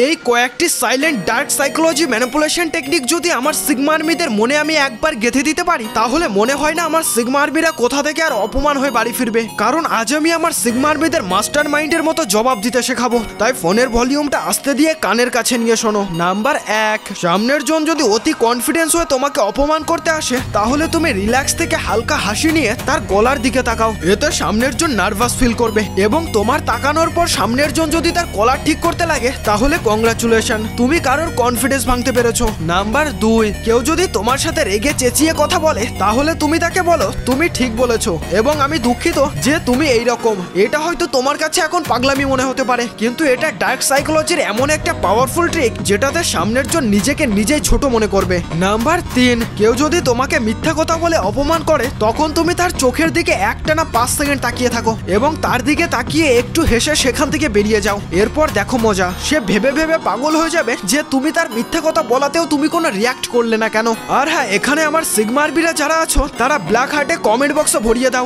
এই কয়েকটি silent dark psychology manipulation technique যদি আমার সিগমা আর্মিদের মনে আমি একবার গেঁথে দিতে পারি, তাহলে মনে হয় না আমার সিগমা আর্মিরা কোথা থেকে আর অপমান হয়ে বাড়ি ফিরবে। কারণ আজ আমি আমার সিগমা আর্মিদের মাস্টার মাইন্ডের মতো জবাব দিতে শেখাবো। তাই ফোনের ভলিউমটা আস্তে দিয়ে কানের কাছে নিয়ে শোনো। নাম্বার 1, সামনের জন যদি অতি কনফিডেন্স হয়ে তোমাকে অপমান করতে আসে, তাহলে তুমি রিল্যাক্স থেকে হালকা হাসি নিয়ে তার গলার দিকে তাকাও। এতে সামনের জন নার্ভাস ফিল করবে এবং তোমার তাকানোর পর সামনের জন যদি তার কলার ঠিক করতে লাগে, তাহলে কংগ্রাচুলেশন, তুমি কারোর কনফিডেন্স ভাঙতে পেরেছো। নাম্বার 2, কেউ যদি তোমার সাথে রেগে চেঁচিয়ে কথা বলে, তাহলে তুমি তাকে বলো তুমি ঠিক বলেছো এবং আমি দুঃখিত যে তুমি এই রকম। এটা হয়তো তোমার কাছে এখন পাগলামি মনে হতে পারে, কিন্তু এটা ডার্ক সাইকোলজির এমন একটা পাওয়ারফুল ট্রিক যেটাতে সামনের জন নিজেকে নিজেই ছোট মনে করবে। নাম্বার 3, কেউ যদি তোমাকে মিথ্যা কথা বলে অপমান করে, তখন তুমি তার চোখের দিকে একটানা 5 সেকেন্ড তাকিয়ে থাকো এবং তার দিকে তাকিয়ে একটু হেসে সেখান থেকে বেরিয়ে যাও। এরপর দেখো মজা, সে ভেবে ভেবে পাগল হয়ে যাবে যে তুমি তার মিথ্যা কথা বলাতেও তুমি কোনো রিয়াক্ট করলে না কেন। আর হ্যাঁ, এখানে আমার সিগমা আর্মিরা যারা আছো, তারা ব্ল্যাক হার্টে কমেন্ট বক্সে ভরিয়ে দাও।